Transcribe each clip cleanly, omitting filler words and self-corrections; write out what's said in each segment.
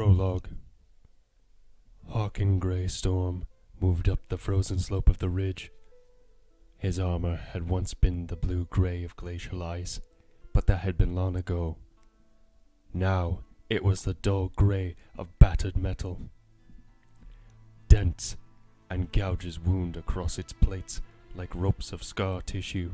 Prologue. Hawking Grey Storm moved up the frozen slope of the ridge. His armor had once been the blue-grey of glacial ice, but that had been long ago. Now it was the dull grey of battered metal. Dents and gouges wound across its plates like ropes of scar tissue,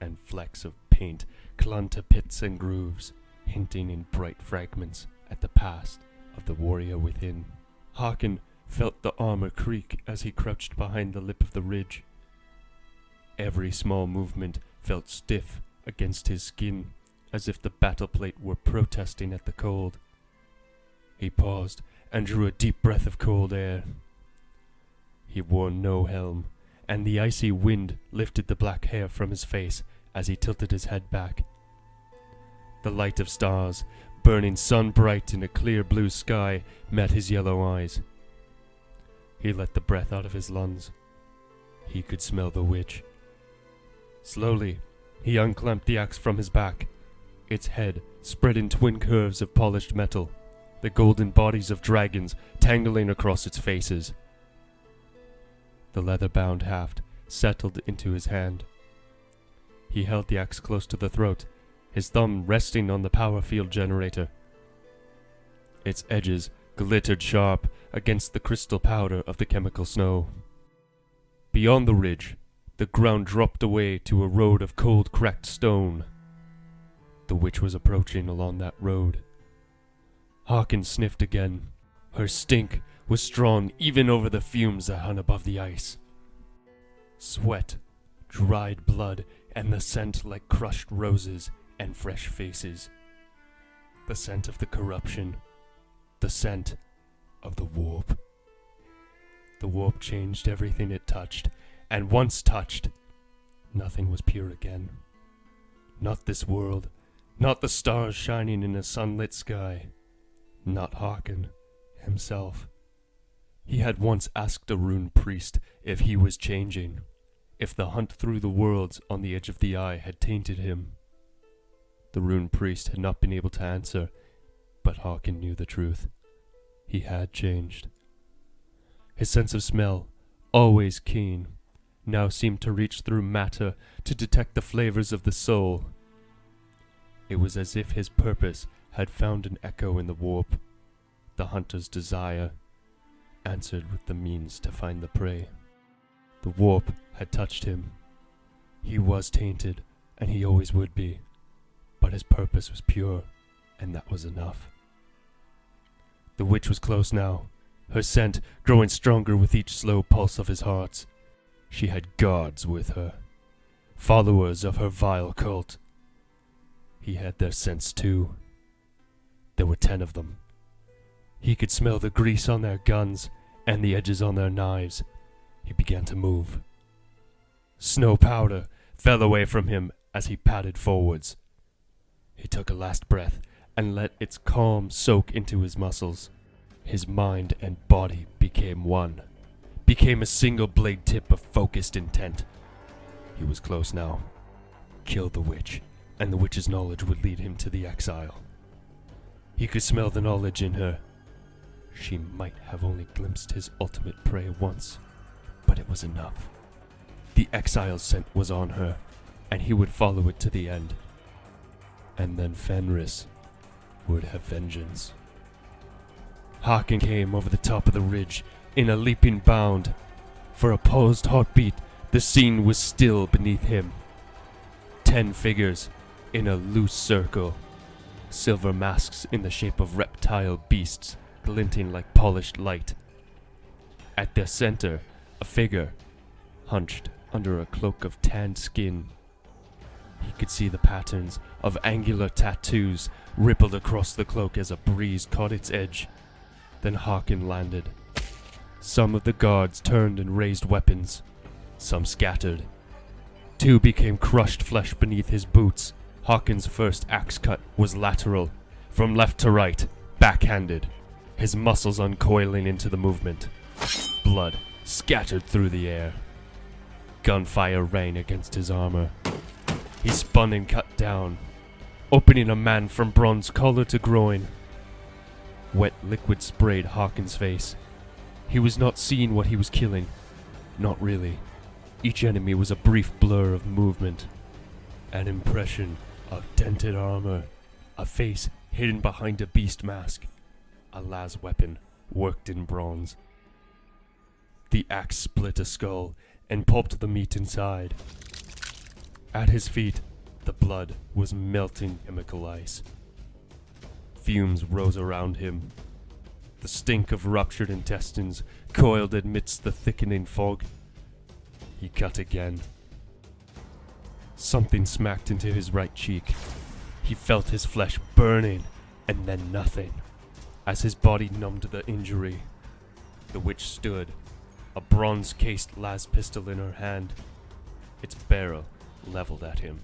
and flecks of paint clung to pits and grooves, hinting in bright fragments at the past of the warrior within. Hawken felt the armor creak as he crouched behind the lip of the ridge. Every small movement felt stiff against his skin, as if the battle plate were protesting at the cold. He paused and drew a deep breath of cold air. He wore no helm, and the icy wind lifted the black hair from his face as he tilted his head back. The light of stars, burning sun-bright in a clear blue sky, met his yellow eyes. He let the breath out of his lungs. He could smell the witch. Slowly, he unclamped the axe from his back. Its head spread in twin curves of polished metal, the golden bodies of dragons tangling across its faces. The leather-bound haft settled into his hand. He held the axe close to the throat, his thumb resting on the power field generator. Its edges glittered sharp against the crystal powder of the chemical snow. Beyond the ridge, the ground dropped away to a road of cold cracked stone. The witch was approaching along that road. Hawken sniffed again. Her stink was strong even over the fumes that hung above the ice. Sweat, dried blood, and the scent like crushed roses and fresh faces. The scent of the corruption. The scent of the warp. The warp changed everything it touched, and once touched, nothing was pure again. Not this world, not the stars shining in a sunlit sky, not Hawken himself. He had once asked a rune priest if he was changing, if the hunt through the worlds on the edge of the eye had tainted him. The rune priest had not been able to answer, but Hawken knew the truth. He had changed. His sense of smell, always keen, now seemed to reach through matter to detect the flavors of the soul. It was as if his purpose had found an echo in the warp, the hunter's desire, answered with the means to find the prey. The warp had touched him. He was tainted, and he always would be, but his purpose was pure, and that was enough. The witch was close now, her scent growing stronger with each slow pulse of his heart. She had guards with her, followers of her vile cult. He had their scents too. There were 10 of them. He could smell the grease on their guns and the edges on their knives. He began to move. Snow powder fell away from him as he padded forwards. He took a last breath and let its calm soak into his muscles. His mind and body became one, became a single blade tip of focused intent. He was close now. Kill the witch, and the witch's knowledge would lead him to the exile. He could smell the knowledge in her. She might have only glimpsed his ultimate prey once, but it was enough. The exile's scent was on her, and he would follow it to the end. And then Fenris would have vengeance. Hawken came over the top of the ridge in a leaping bound. For a paused heartbeat, the scene was still beneath him. 10 figures in a loose circle, silver masks in the shape of reptile beasts glinting like polished light. At their center, a figure, hunched under a cloak of tanned skin. He could see the patterns of angular tattoos rippled across the cloak as a breeze caught its edge. Then Hawken landed. Some of the guards turned and raised weapons. Some scattered. 2 became crushed flesh beneath his boots. Hawken's first axe cut was lateral, from left to right, backhanded, his muscles uncoiling into the movement. Blood scattered through the air. Gunfire rang against his armor. He spun and cut down, opening a man from bronze collar to groin. Wet liquid sprayed Hawkins' face. He was not seeing what he was killing. Not really. Each enemy was a brief blur of movement. An impression of dented armor. A face hidden behind a beast mask. A las weapon worked in bronze. The axe split a skull and pulped the meat inside. At his feet, the blood was melting chemical ice. Fumes rose around him. The stink of ruptured intestines coiled amidst the thickening fog. He cut again. Something smacked into his right cheek. He felt his flesh burning, and then nothing. As his body numbed the injury, the witch stood, a bronze-cased las pistol in her hand, its barrel leveled at him.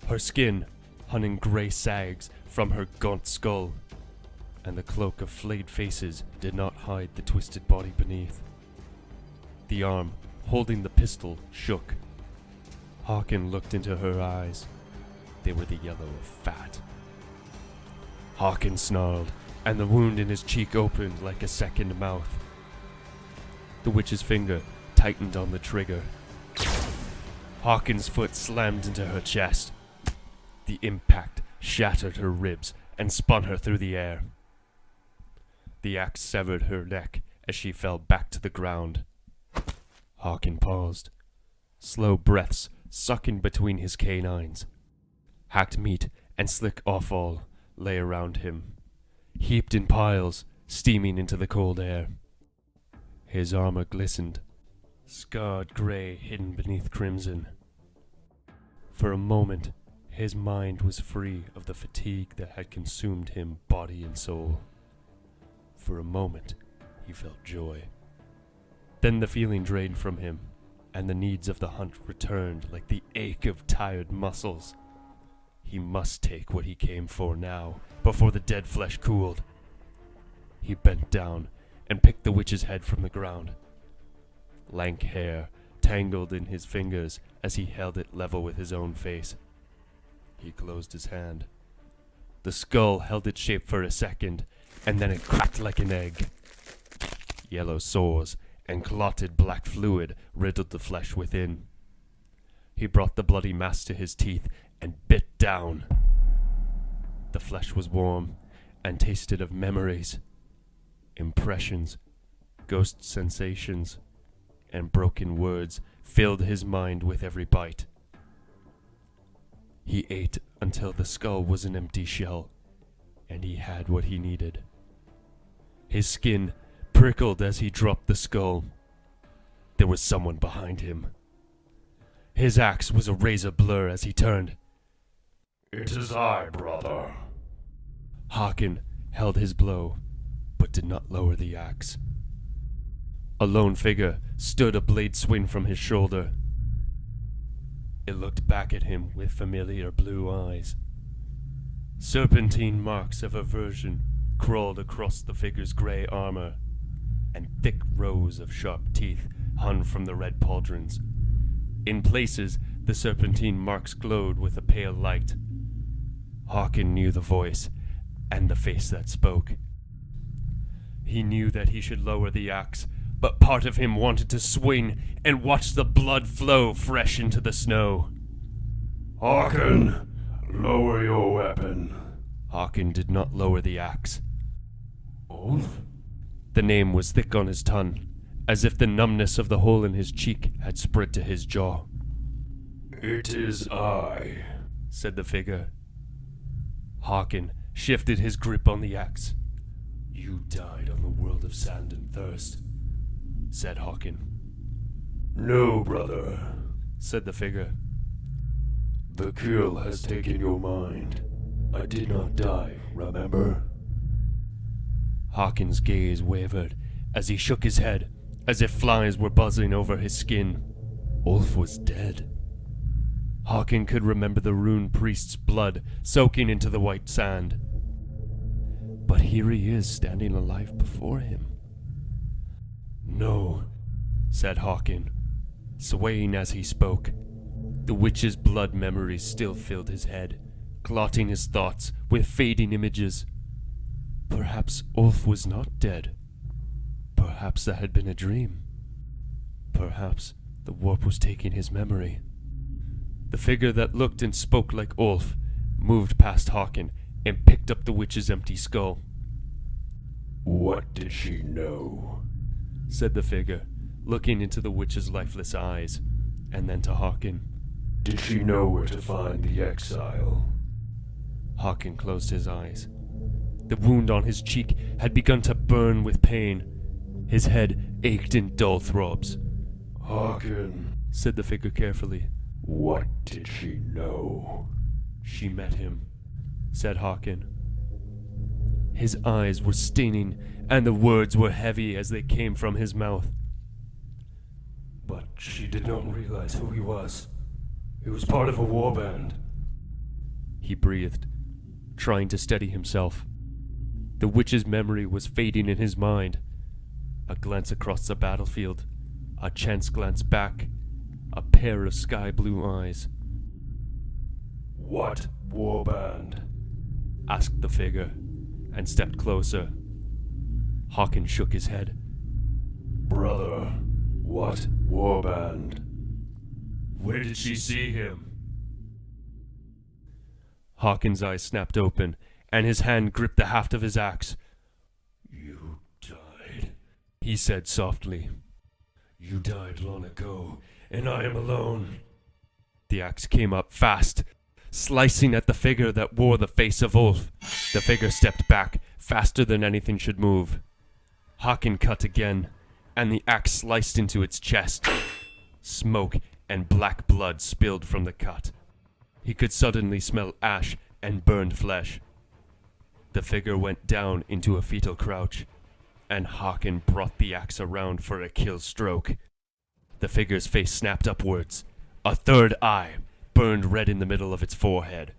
Her skin hung in grey sags from her gaunt skull, and the cloak of flayed faces did not hide the twisted body beneath. The arm holding the pistol shook. Hawken looked into her eyes. They were the yellow of fat. Hawken snarled, and the wound in his cheek opened like a second mouth. The witch's finger tightened on the trigger. Hawken's foot slammed into her chest. The impact shattered her ribs and spun her through the air. The axe severed her neck as she fell back to the ground. Hawken paused, slow breaths sucking between his canines. Hacked meat and slick offal lay around him, heaped in piles, steaming into the cold air. His armor glistened, scarred grey hidden beneath crimson. For a moment, his mind was free of the fatigue that had consumed him body and soul. For a moment, he felt joy. Then the feeling drained from him, and the needs of the hunt returned like the ache of tired muscles. He must take what he came for now, before the dead flesh cooled. He bent down and picked the witch's head from the ground. Lank hair tangled in his fingers as he held it level with his own face. He closed his hand. The skull held its shape for a second, and then it cracked like an egg. Yellow sores and clotted black fluid riddled the flesh within. He brought the bloody mass to his teeth and bit down. The flesh was warm and tasted of memories, impressions, ghost sensations, and broken words filled his mind with every bite. He ate until the skull was an empty shell, and he had what he needed. His skin prickled as he dropped the skull. There was someone behind him. His axe was a razor blur as he turned. "It is I, brother." Hawken held his blow, but did not lower the axe. A lone figure stood a blade swing from his shoulder. It looked back at him with familiar blue eyes. Serpentine marks of aversion crawled across the figure's grey armor, and thick rows of sharp teeth hung from the red pauldrons. In places, the serpentine marks glowed with a pale light. Hawken knew the voice and the face that spoke. He knew that he should lower the axe, but part of him wanted to swing and watch the blood flow fresh into the snow. "Hawken, lower your weapon." Hawken did not lower the axe. Ulf? The name was thick on his tongue, as if the numbness of the hole in his cheek had spread to his jaw. "It is I," said the figure. Hawken shifted his grip on the axe. "You died on the world of sand and thirst," said Hawken. "No, brother," said the figure. "The kill has taken your mind. I did not die, remember?" Hawken's gaze wavered as he shook his head, as if flies were buzzing over his skin. Ulf was dead. Hawken could remember the rune priest's blood soaking into the white sand. But here he is standing alive before him. "No," said Hawken, swaying as he spoke. The witch's blood memories still filled his head, clotting his thoughts with fading images. Perhaps Ulf was not dead. Perhaps that had been a dream. Perhaps the warp was taking his memory. The figure that looked and spoke like Ulf moved past Håkon and picked up the witch's empty skull. What did she know? Said the figure, looking into the witch's lifeless eyes, and then to Håkon. Did she know where to find the exile? Håkon closed his eyes. The wound on his cheek had begun to burn with pain. His head ached in dull throbs. Håkon, said the figure carefully. What did she know? She met him, said Håkon. His eyes were staining, and the words were heavy as they came from his mouth. But she did not realize who he was. He was part of a warband. He breathed, trying to steady himself. The witch's memory was fading in his mind. A glance across the battlefield, a chance glance back, a pair of sky-blue eyes. What warband? Asked the figure, and stepped closer. Håkon shook his head. Brother, what warband? Where did she see him? Håkon's eyes snapped open, and his hand gripped the haft of his axe. You died, he said softly. You died long ago, and I am alone. The axe came up fast, slicing at the figure that wore the face of Ulf. The figure stepped back, faster than anything should move. Håkon cut again, and the axe sliced into its chest. Smoke and black blood spilled from the cut. He could suddenly smell ash and burned flesh. The figure went down into a fetal crouch, and Håkon brought the axe around for a kill stroke. The figure's face snapped upwards. A third eye burned red in the middle of its forehead.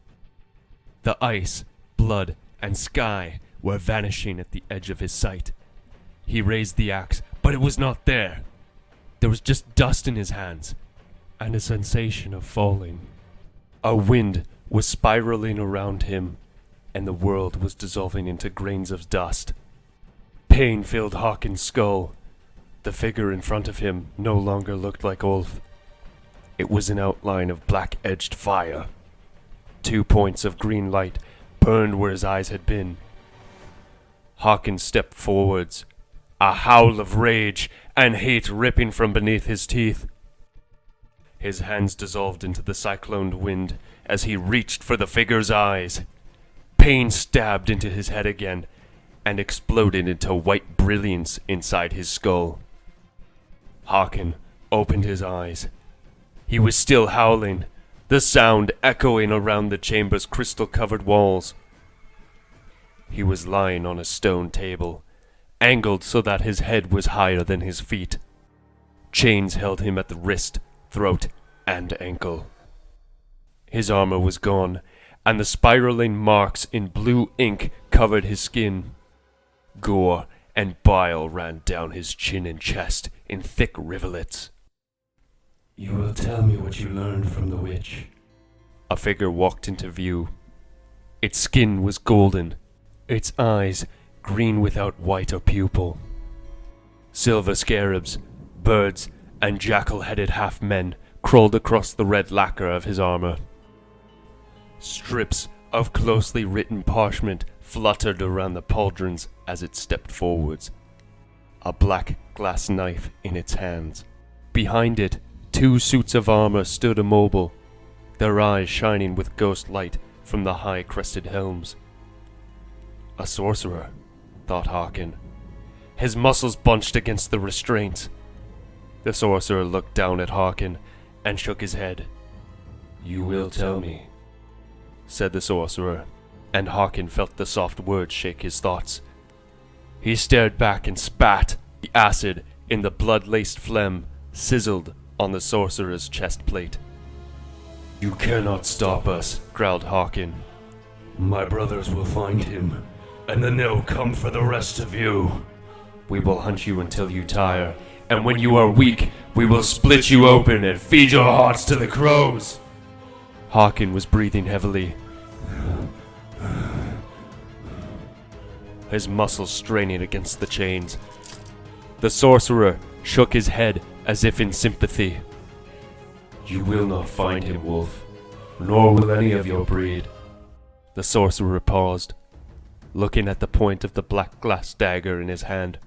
The ice, blood, and sky were vanishing at the edge of his sight. He raised the axe, but it was not there. There was just dust in his hands, and a sensation of falling. A wind was spiraling around him, and the world was dissolving into grains of dust. Pain filled Håkon's skull. The figure in front of him no longer looked like Ulf. It was an outline of black-edged fire. 2 points of green light burned where his eyes had been. Håkon stepped forwards, a howl of rage and hate ripping from beneath his teeth. His hands dissolved into the cycloned wind as he reached for the figure's eyes. Pain stabbed into his head again and exploded into white brilliance inside his skull. Håkon opened his eyes. He was still howling, the sound echoing around the chamber's crystal-covered walls. He was lying on a stone table, angled so that his head was higher than his feet. Chains held him at the wrist, throat, and ankle. His armor was gone, and the spiraling marks in blue ink covered his skin. Gore and bile ran down his chin and chest in thick rivulets. You will tell me what you learned from the witch. A figure walked into view. Its skin was golden, its eyes green without white or pupil. Silver scarabs, birds, and jackal-headed half-men crawled across the red lacquer of his armor. Strips of closely written parchment fluttered around the pauldrons as it stepped forwards, a black glass knife in its hands. Behind it, 2 suits of armor stood immobile, their eyes shining with ghost light from the high-crested helms. A sorcerer, thought Håkon. His muscles bunched against the restraints. The sorcerer looked down at Håkon and shook his head. You will tell me, said the sorcerer, and Håkon felt the soft words shake his thoughts. He stared back and spat. The acid in the blood-laced phlegm sizzled on the sorcerer's chest plate. You cannot stop us, growled Håkon. My brothers will find him, and then they'll come for the rest of you. We will hunt you until you tire, and when you are weak, we will split you open and feed your hearts to the crows. Håkon was breathing heavily. his muscles straining against the chains. The sorcerer shook his head as if in sympathy. You will not find him, wolf, nor will any of your breed. The sorcerer paused, looking at the point of the black glass dagger in his hand.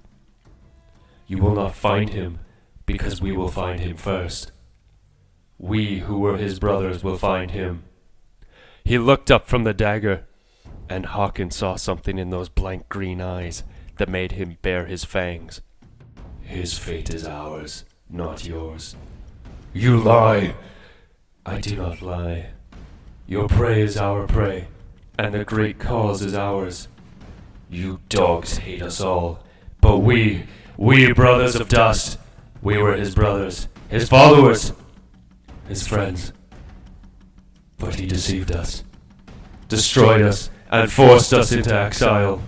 You will not find him, because we will find him first. We who were his brothers will find him. He looked up from the dagger, and Hawkins saw something in those blank green eyes that made him bare his fangs. His fate is ours, not yours. You lie! I do not lie. Your prey is our prey, and the great cause is ours. You dogs hate us all, but we brothers of dust, we were his brothers, his followers, his friends. But he deceived us, destroyed us, and forced us into exile.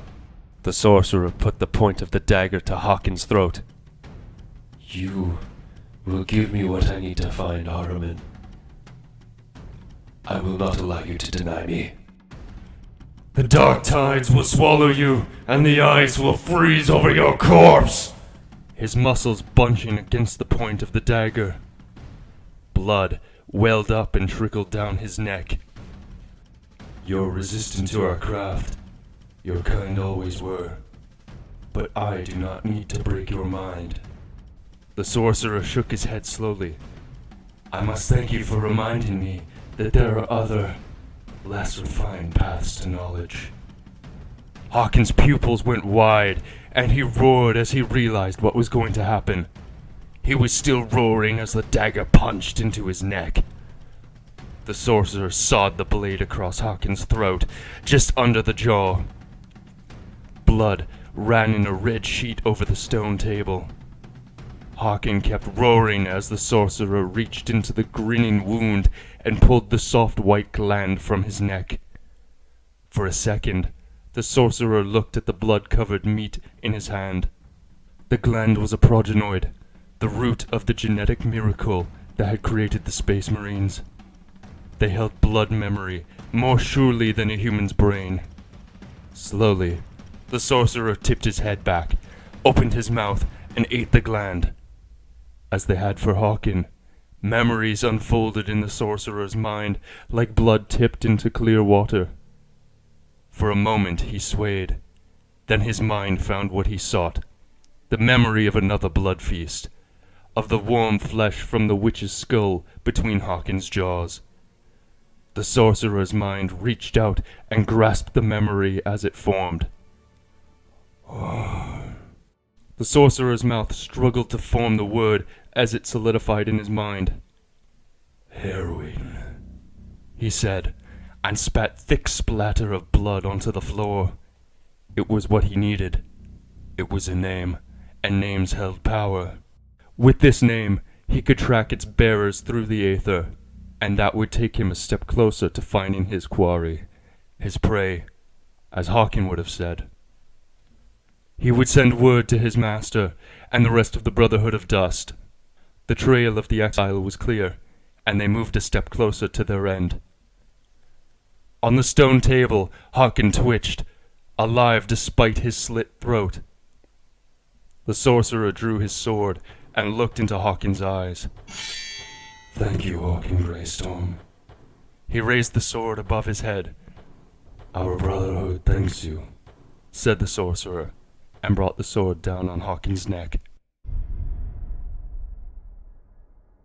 The sorcerer put the point of the dagger to Hawkins' throat. You will give me what I need to find Ahriman. I will not allow you to deny me. The dark tides will swallow you, and the ice will freeze over your corpse! His muscles bunching against the point of the dagger. Blood welled up and trickled down his neck. You're resistant to our craft. Your kind always were. But I do not need to break your mind. The sorcerer shook his head slowly. I must thank you for reminding me that there are other, less refined paths to knowledge. Hawkins' pupils went wide, and he roared as he realized what was going to happen. He was still roaring as the dagger punched into his neck. The sorcerer sawed the blade across Hawkins' throat, just under the jaw. Blood ran in a red sheet over the stone table. Hawkins kept roaring as the sorcerer reached into the grinning wound and pulled the soft white gland from his neck. For a second, the sorcerer looked at the blood-covered meat in his hand. The gland was a progenoid, the root of the genetic miracle that had created the Space Marines. They held blood memory more surely than a human's brain. Slowly, the sorcerer tipped his head back, opened his mouth, and ate the gland. As they had for Hawkins, memories unfolded in the sorcerer's mind like blood tipped into clear water. For a moment he swayed. Then his mind found what he sought, the memory of another blood feast, of the warm flesh from the witch's skull between Hawkins' jaws. The sorcerer's mind reached out and grasped the memory as it formed. The sorcerer's mouth struggled to form the word as it solidified in his mind. Heroin, he said, and spat thick splatter of blood onto the floor. It was what he needed. It was a name, and names held power. With this name, he could track its bearers through the aether, and that would take him a step closer to finding his quarry, his prey, as Hawkins would have said. He would send word to his master and the rest of the Brotherhood of Dust. The trail of the exile was clear, and they moved a step closer to their end. On the stone table, Hawkins twitched, alive despite his slit throat. The sorcerer drew his sword and looked into Hawkins' eyes. Thank you, Hawkins Greystorm. He raised the sword above his head. Our Brotherhood thanks you, said the sorcerer, and brought the sword down on Hawkins' neck.